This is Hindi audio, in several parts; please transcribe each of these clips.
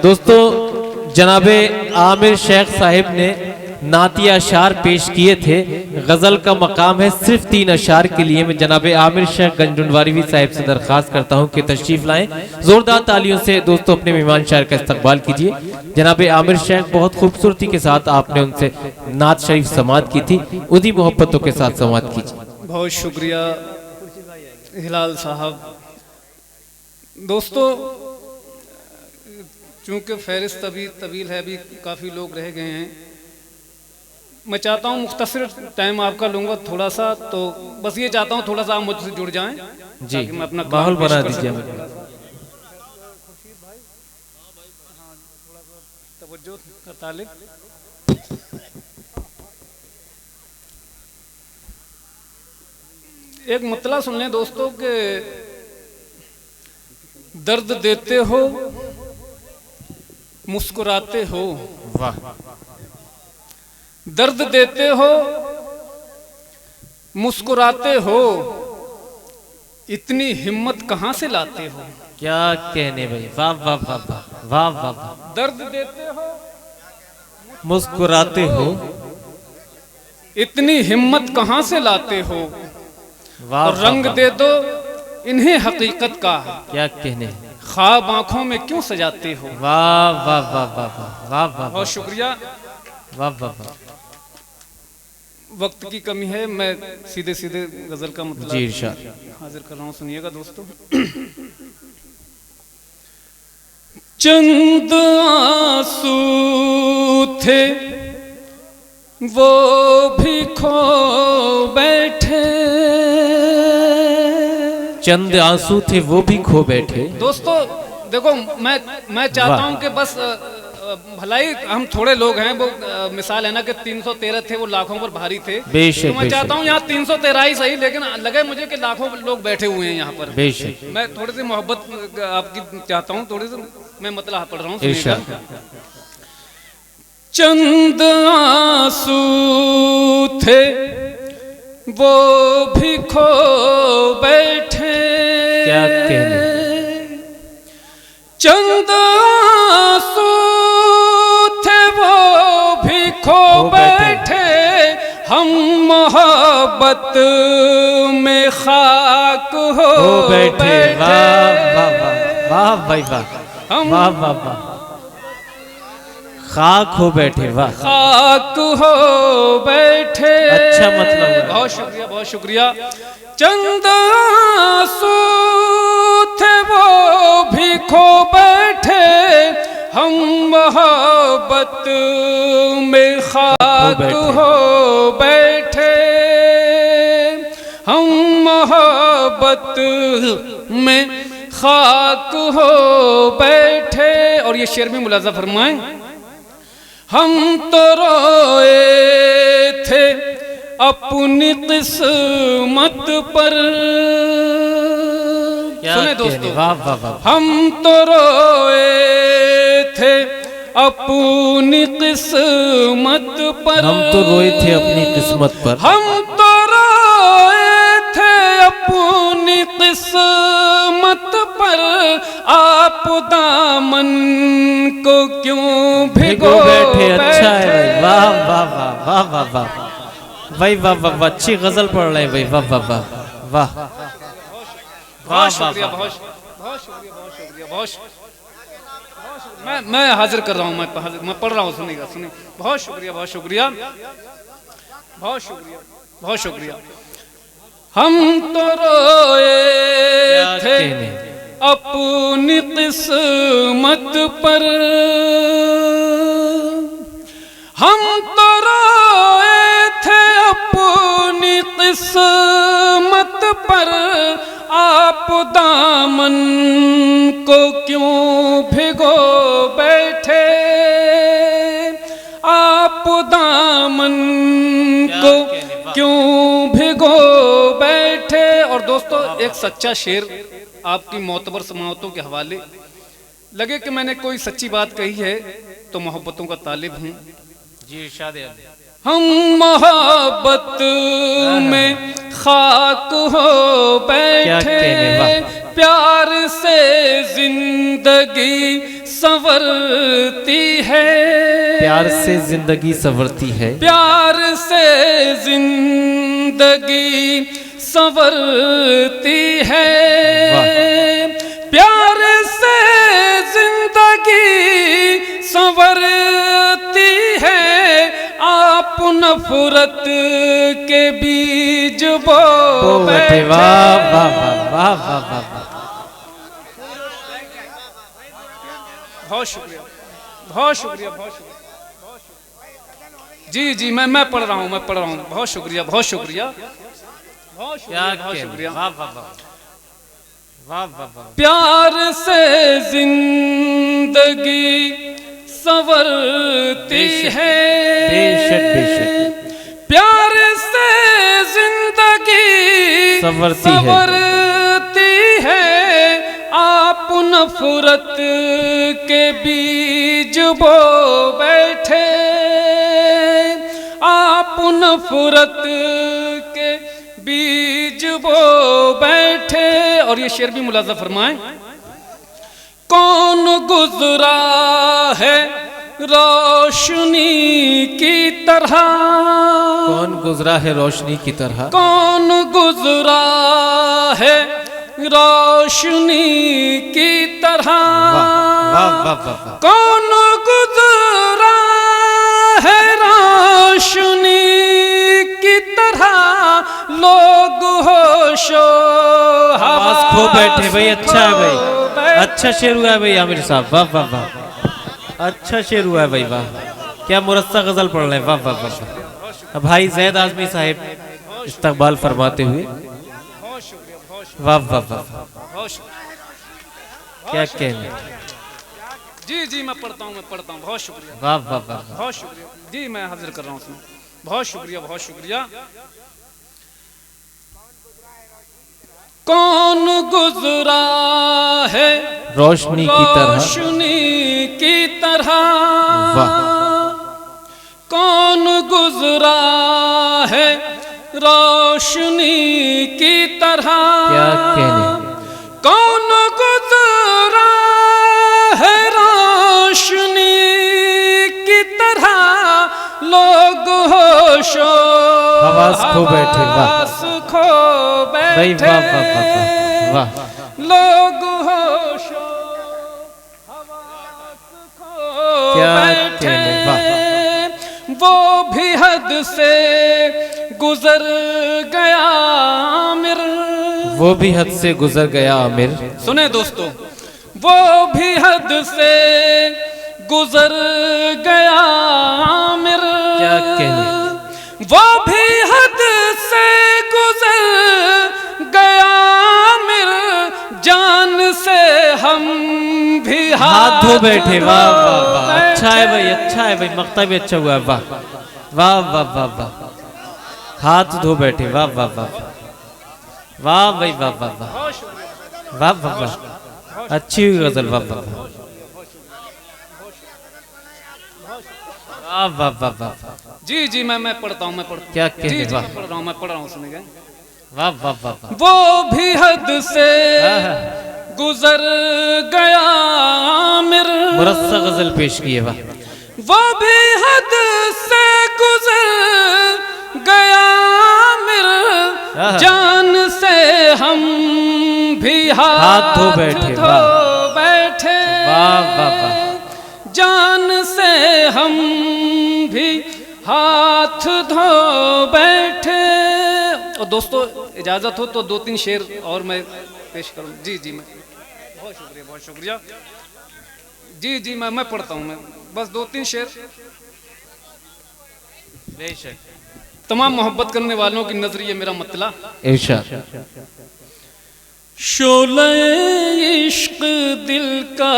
दोस्तों, जनाबे आमिर शेख साहिब ने नातिया अशार पेश किए थे। गज़ल का मकाम है सिर्फ 3 अशार के लिए। मैं जनाबे आमिर शेख गंजुनवारवी साहिब से दरख्वास्त करता हूं कि तशरीफ लाएं। जोरदार तालियों से दोस्तों अपने मेहमान शायर का इस्तकबाल कीजिए। जनाबे आमिर शेख बहुत खूबसूरती के साथ आपने उनसे नात शरीफ समात की थी, उन्हीं मोहब्बतों के साथ समात कीजिए। बहुत शुक्रिया हिलाल साहब। दोस्तों, चूँकि फहरिस्त अभी तवील है, अभी काफ़ी लोग रह गए हैं, मैं चाहता हूँ मुख्तसर टाइम आपका लूँगा थोड़ा सा, तो बस ये चाहता हूँ थोड़ा सा आप मुझसे जुड़ जाएं जी, मैं अपना माहौल बना दीजिए। तवज्जो का तालिब। एक मतला सुन लें दोस्तों के दर्द देते हो मुस्कुराते हो, वाह। दर्द देते हो मुस्कुराते हो, इतनी हिम्मत कहाँ से लाते हो। क्या कहने भाई, वाह वाह वाह वाह वाह वाह वाह। दर्द देते हो मुस्कुराते हो, इतनी हिम्मत कहाँ से लाते हो, वाह और रंग वाह, दे दो इन्हें हकीकत का, क्या कहने, ख्वाब आंखों में क्यों सजाते हो। वाह वाह वाह वाह वाह वाह वाह, बहुत शुक्रिया। वाह वाह वाह। वक्त की कमी है, मैं सीधे सीधे गजल का मतलब जी इरशाद। हाजिर कर रहा हूँ, सुनिएगा दोस्तों। चंद आंसू थे वो भी खो बैठे, चंद आंसू थे वो भी खो बैठे। दोस्तों देखो, मैं चाहता हूं कि बस भलाई हम थोड़े लोग हैं, वो मिसाल है ना कि 313 थे, वो लाखों पर भारी थे। बेशक, तो मैं चाहता हूं यहाँ 313 ही सही, लेकिन लगे मुझे कि लाखों लोग बैठे हुए हैं यहाँ पर। बेशक। मैं थोड़ी सी मोहब्बत आपकी चाहता हूँ, थोड़ी सी मैं मतलब पढ़ रहा हूँ, इरशाद। चंद आंसू थे वो भी खो बैठे, क्या कहने, चंद आंसू थे वो भी खो बैठे, हम मोहब्बत में खाक हो बैठे। वाह वाह वाह वाह भाई वाह, हम वाह वाह वाह, खाक हो बैठे, वाह। खाक हो बैठे, अच्छा मतलब है। बहुत शुक्रिया, बहुत शुक्रिया। चंद आंसू थे वो भी खो बैठे, हम मोहब्बत में खाक हो बैठे, हम मोहब्बत में खाक हो बैठे। और ये शेर में मुलाजा फरमाएं, हम तो रोए थे अपनी किस्मत पर, सुने दोस्तों, वाह वाह वाह, हम तो रोए थे अपनी किस्मत पर, हम तो रोए थे अपनी किस्मत पर, हम तो रोए थे अपनी किस्मत पर, आप दामन को क्यों भिगो बैठे। अच्छा है भाई, वाह वाह वाह वाह वाह वाह भाई, वाह वाह वाह, अच्छी गजल पढ़ रहे हैं भाई, वाह वाह वाह वाह। बहुत शुक्रिया, बहुत शुक्रिया, बहुत शुक्रिया, बहुत शुक्रिया। मैं हाजिर कर रहा हूँ, मैं पढ़ रहा हूँ, सुनिएगा, सुनिए। बहुत शुक्रिया, बहुत शुक्रिया, बहुत शुक्रिया, बहुत शुक्रिया। हम तो रोए थे अपनी किस्मत पर, हम तो रोए थे अपनी किस्मत पर, आप दामन को क्यों भिगो बैठे, आप दामन को क्यों भिगो बैठे। और दोस्तों, एक सच्चा शेर आपकी मोतबर समाअतों के हवाले, लगे कि मैंने कोई सच्ची बात कही है तो मोहब्बतों का तालिब हूँ। जी इरशाद। हम मोहब्बत में खाक हो बैठे, प्यार से जिंदगी संवरती है, प्यार से जिंदगी संवरती है, प्यार से जिंदगी संवरती है, प्यार से जिंदगी संवरती है। आप नफरत के बीज बो बैठे। वाह वाह वाह वाह वाह वाह। बहुत शुक्रिया, बहुत शुक्रिया, बहुत शुक्रिया। जी जी मैं पढ़ रहा हूँ, मैं पढ़ रहा हूँ। बहुत शुक्रिया, बहुत शुक्रिया, बहुत शुक्रिया, बहुत शुक्रिया। वाह वाह वाह वाह वाह वाह। प्यार से जिंदगी संवरती है, बेशक बेशक, प्यार से जिंदगी संवरती है। आप नफरत के बीज बो बैठे, आप नफरत के बीज बो बैठे। और ये शेर भी मुलाजा फरमाए। कौन गुजरा है रोशनी की तरह, कौन गुजरा है रोशनी की तरह, कौन गुजरा है रोशनी की तरह, वाह वाह वाह। कौन गुजरा है रोशनी की तरह। लोग होशो हवास खो बैठे भाई। अच्छा है भाई, अच्छा शेर हुआ है भाई आमिर साहब। वाह वाह वाह, अच्छा शेर हुआ है भाई। वाह, क्या मुरस्सा गजल पढ़ रहे हैं। वाह वाह वाह। भाई जैद आजमी साहब इस्तकबाल फरमाते हुए। वाह वाह वाह, क्या कहने। जी जी मैं पढ़ता हूँ, मैं पढ़ता हूँ। बहुत शुक्रिया, वाह वाह वाह, बहुत शुक्रिया। जी मैं हाजिर कर रहा हूँ उसमें। बहुत शुक्रिया, बहुत शुक्रिया। कौन गुजरा है रोशनी की तरह, रोशनी की तरह। वाह, कौन गुजरा है रोशनी की तरह। क्या कहने। कौन गुजरा है रोशनी की तरह। लोग होशो हवास खो बैठे। वाह खो भाई, वाह वाह वाह वाह। लोग होशो हवास खो क्या बैठे। कहने। वाह, वो भी हद से गुजर गया आमिर। वो भी हद से गुजर गया आमिर। सुने दोस्तों, वो भी हद से गुजर गया आमिर। क्या कहने। वो भी हद से गुजर गया आमिर। जान से हम भी हाथ धो बैठे। वाह वाह वाह, अच्छा है भाई, अच्छा है भाई। मक्ता भी अच्छा हुआ है। वाह वाह वाह वाह वाह, हाथ धो बैठे। वाह वाह वाह वाह भाई, वाह वाह वाह वाह वाह वाह, अच्छी हुई गजल। वाह वाह वाह वाह वाह वाह। जी जी मैं पढ़ता हूँ, मैं पढ़ता हूँ। क्या जी कहने। जी वाह मैं पढ़ रहा हूँ, मैं पढ़ रहा हूँ। सुनेंगे। वाह वाह वाह वाह। वो भी हद से गुजर गया आमिर। मुरस्सा गजल पेश किए। वाह, वो भी हद से गुजर गया आमिर। जान से हम भी हाथ धो बैठे। धो बैठे। वाह वाह वाह, जान से हम भी हाथ धो बैठे। और दोस्तों इजाजत हो तो 2-3 शेर और मैं पेश करूं। जी जी मैं बहुत शुक्रिया, बहुत शुक्रिया। जी जी मैं पढ़ता हूं। मैं बस 2-3 शेर। बेशक। तमाम मोहब्बत करने वालों की नजर ये मेरा मतला। इरशाद। शोले इश्क दिल का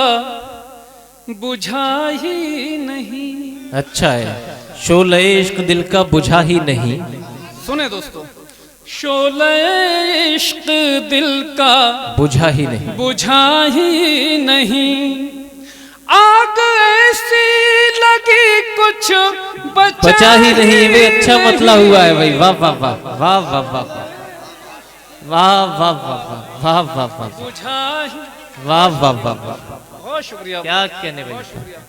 बुझा ही नहीं। अच्छा है, शोले इश्क दिल का बुझा ही नहीं। सुने दोस्तों, शोले इश्क दिल का बुझा ही नहीं, बुझा ही नहीं। आग ऐसी लगी कुछ बचा ही नहीं। वे अच्छा मतलब हुआ है भाई। वाह वाह वाह वाह वाह वाह वाह वाह वाह वाह वाह वाह वाह बुझा ही। वाह वाह वाह वाह। बहुत शुक्रिया, क्या कहने भाई। बहुत शुक्रिया।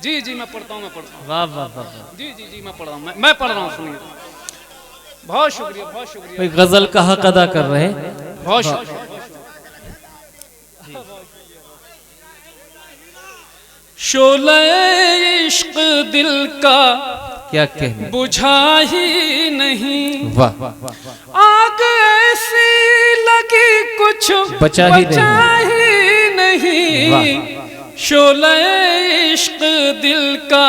जी जी मैं पढ़ता हूँ, मैं पढ़ता हूँ। वाह वाह वाह वाह। जी जी जी मैं पढ़ रहा हूँ, मैं पढ़ रहा हूँ, सुनिए। बहुत शुक्रिया, बहुत शुक्रिया, भाई गजल का हक अदा कर रहे हैं। बहुत शुक्रिया। शोले इश्क दिल का क्या कहने। बुझा ही नहीं, वाह आग ऐसी लगी कुछ बचा ही ही नहीं। शोले इश्क दिल का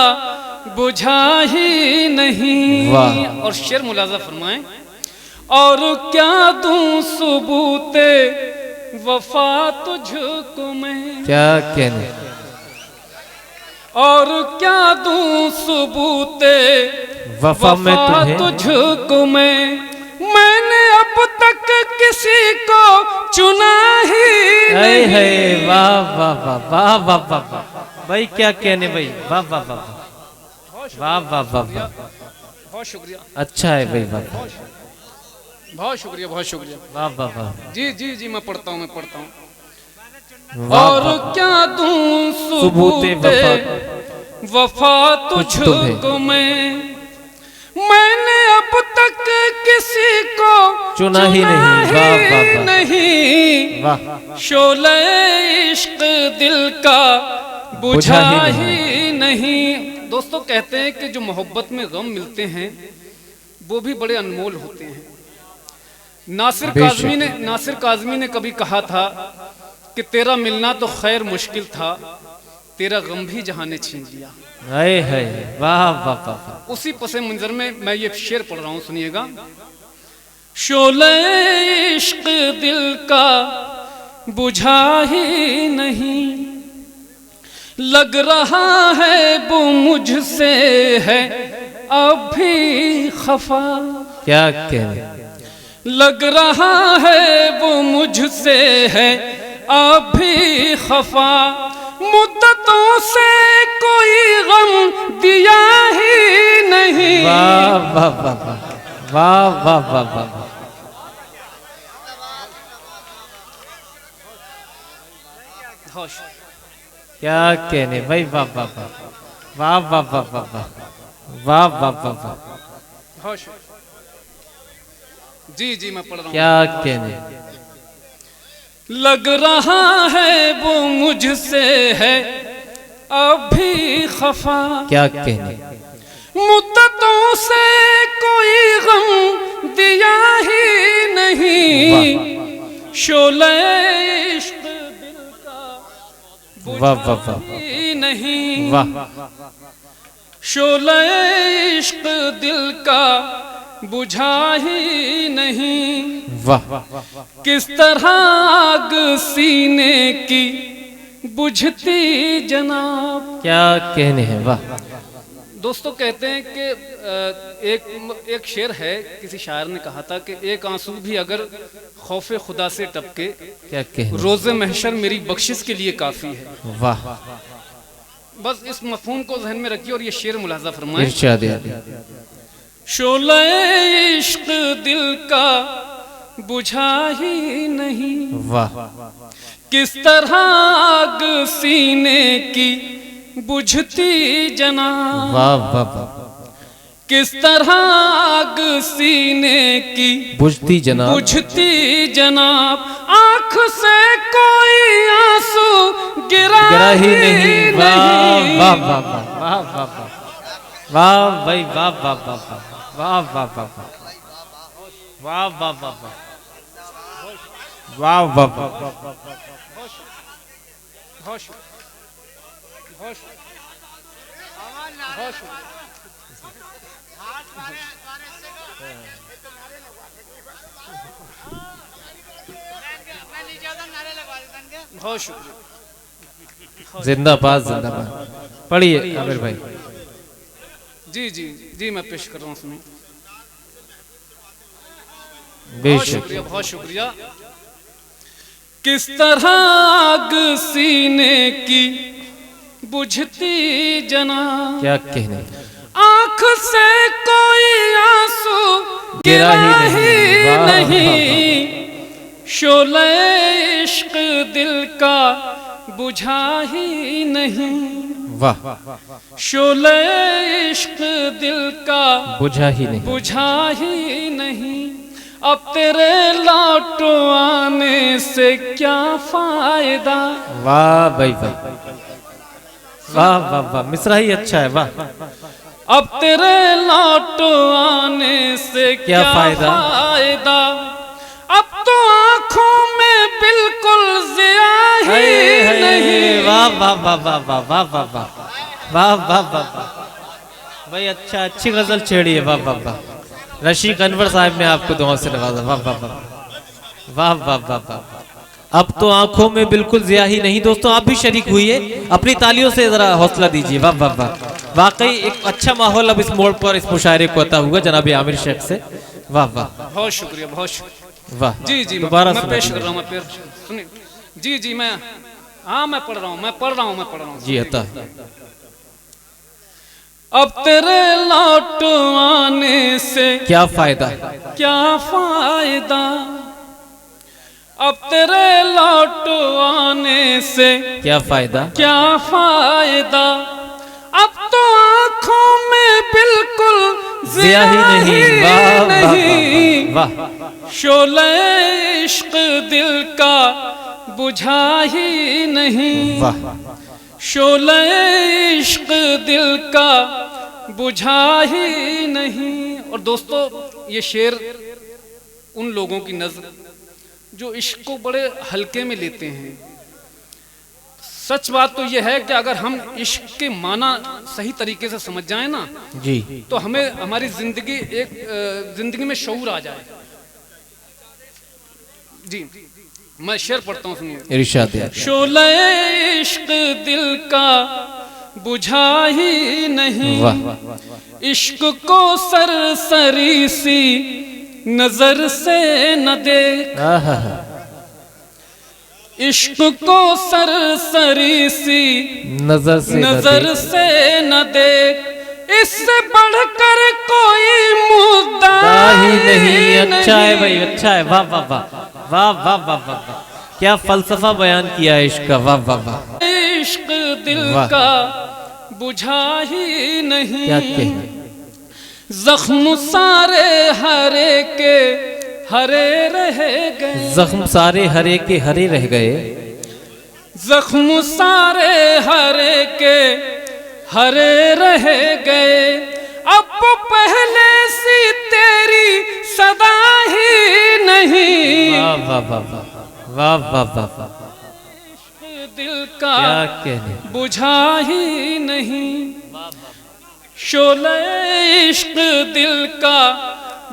बुझा ही नहीं। वाह। और शेर मुलाजा फरमाएं, और क्या दूं सबूते वफा तुझको मैं, क्या कहने। और क्या दूं सबूते वफा में तुम्हें तुझको मैंने अब तक किसी को चुना ही नहीं। है वाह वाह वाह वाह वाह वाह वाह भाई, क्या कहने भाई। वाह वाह वाह वाह वाह वाह वाह। बहुत शुक्रिया, अच्छा है भाई। वाह बहुत शुक्रिया, बहुत शुक्रिया। वाह वाह वाह। जी जी जी मैं पढ़ता हूँ, मैं पढ़ता हूँ। वाह और वाह। क्या दूं सबूते सबूते वफा तुझको मैंने अब तक किसी को चुना ही नहीं। वाह वाह वाह नहीं। वाह। शोले इश्क दिल का बुझा ही नहीं। दोस्तों कहते हैं कि जो मोहब्बत में गम मिलते हैं वो भी बड़े अनमोल होते हैं। नासिर काज़मी ने कभी कहा था कि तेरा मिलना तो खैर मुश्किल था, तेरा गम भी जहां ने छीन लिया। है वाह वाह वाह। उसी पसे मंजर में मैं ये शेर पढ़ रहा हूं, सुनिएगा। शोले इश्क दिल का बुझा ही नहीं, लग रहा है वो मुझसे है अब भी खफा। क्या कहने। लग रहा है वो मुझसे है अब भी खफा, मुद्दतों से कोई गम दिया ही नहीं। वाह वाह वाह वाह वाह वाह वाह वाह। क्या कहने भाई। वाह वाह वाह वाह वाह वाह वाह वाह वाह वाह वाह। जी जी मैं पढ़ रहा हूँ। क्या कहने। लग रहा है वो मुझसे है अब भी खफा, क्या कहने। मुद्दतों से कोई गम दिया ही नहीं। शोले इश्क दिल का वाह वाह वाह ही नहीं। वाह। शोले इश्क दिल का बुझा ही नहीं। वाह। किस तरह आग सीने की बुझती जनाब। क्या कहने हैं। वाह। दोस्तों कहते हैं कि एक शेर है, किसी शायर ने कहा था कि एक आंसू भी अगर खौफे खुदा से टपके, क्या कहने। रोज़े महशर मेरी बख्शिश के लिए काफी है। वाह। बस इस मफहूम को जहन में रखिए और ये शेर मुलाजा फरमाएं। इरशाद। शोले इश्क दिल का बुझा ही नहीं, वाह। किस तरह आग सीने की बुझती जनाब। वाह वाह वाह। किस तरह आग सीने की बुझती जनाब। बुझती जनाब, आंख से कोई आंसू गिरा ही नहीं। वाह वाह वाह वाह वाह वाह वाह भाई। वाह वाह वाह वाह वाह वाह वाह वाह वाह वाह वाह वाह। बहुत शुक्रिया। जिंदाबाद जिंदाबाद। पढ़िए आमिर भाई। जी जी जी मैं पेश कर रहा हूँ, सुनिए। बहुत बेशक। शुक्रिया, बहुत शुक्रिया। किस तरह आग सीने की बुझती जनाब, क्या कहने। आंख से कोई आंसू गिरा ही नहीं। शोले इश्क दिल का बुझा ही नहीं, वाह, शोले इश्क दिल का बुझा ही नहीं, बुझा ही नहीं, अब तेरे लौटो आने से क्या फायदा। वाह भाई वाह, वाह वाह वाह, मिसरा ही अच्छा है, वाह। अब तेरे लौटो आने से क्या फायदा, अब तो आंखों में बिल्कुल जिया ही नहीं। वाह वाह वाह वाह वाह वाह वाह वाह वाह वाह वाह भाई, अच्छा, अच्छी गजल छेड़ी है, वाह वाह वाह। रशीक अनवर साहब ने आपको दुआ से नवाजा, वाह वाह वाह वाह वाह वाह वाह। अब तो आंखों में बिल्कुल जिया ही नहीं। दोस्तों आप भी शरीक हुई है, अपनी तालियों से जरा हौसला दीजिए, वाह वाह वाह। वाकई एक अच्छा माहौल अब इस मोड़ पर इस मुशायरे को अता हुआ जनाब आमिर शेख से, वाह वाह। बहुत शुक्रिया, बहुत शुक्रिया, वाह। जी जी, दोबारा मैं पेश कर रहा हूँ, मैं पेश सुनिए, जी जी, मैं हाँ मैं पढ़ रहा हूँ, मैं पढ़ रहा हूँ, मैं पढ़ रहा हूँ जी अता। अब तेरे लौट आने से क्या फायदा, क्या फायदा, अब तेरे लौट आने से क्या फायदा, क्या फायदा, अब तो आंखों में बिल्कुल जिया ही नहीं। वाह वाह वाह, शोले इश्क दिल का बुझा ही नहीं, वाह, शोले इश्क दिल का बुझा ही नहीं। और दोस्तों ये शेर उन लोगों की नज़र जो इश्क को बड़े हल्के में लेते हैं। सच बात तो यह है कि अगर हम इश्क के माना सही तरीके से समझ जाएं ना जी, तो हमें हमारी जिंदगी में शऊर आ जाए। जी मैं शेर पढ़ता हूँ, सुनिए। इरशाद है। शोले इश्क दिल का बुझा ही नहीं, वाह, इश्क को सरसरी सी नजर से न देख, आहा, इश्क को सरसरी सी नजर से न देख, इससे बढ़कर कोई मुद्दा ही नहीं। अच्छा है भाई, अच्छा है, वाह वाह वाह वाह वाह वाह वाह वाह, क्या फलसफा बयान किया है इश्क का, वाह वाह वाह। इश्क दिल का बुझा ही नहीं, क्या कहने, जख्म सारे हरे के हरे रह गए, जख्म सारे हरे के हरे रह गए, जख्म सारे हरे के हरे रह गए, अब पहले सी तेरी सदा ही नहीं। वाह वाह वाह वाह वाह वाह वाह, दिल का क्या कहने, बुझा ही नहीं, शोले इश्क दिल का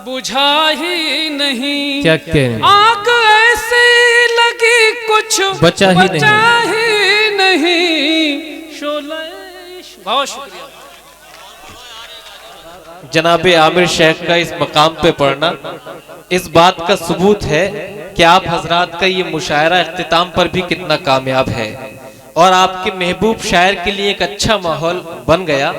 बुझा ही नहीं। क्या कहने, आग ऐसी लगी कुछ बचा ही नहीं, शोले इश्क। बहुत शुक्रिया। जनाब आमिर शेख का इस मकाम पे पढ़ना इस बात का सबूत है कि आप हजरात का ये मुशायरा इख्तिताम पर भी कितना कामयाब है और आपके महबूब शायर के लिए एक अच्छा माहौल बन गया।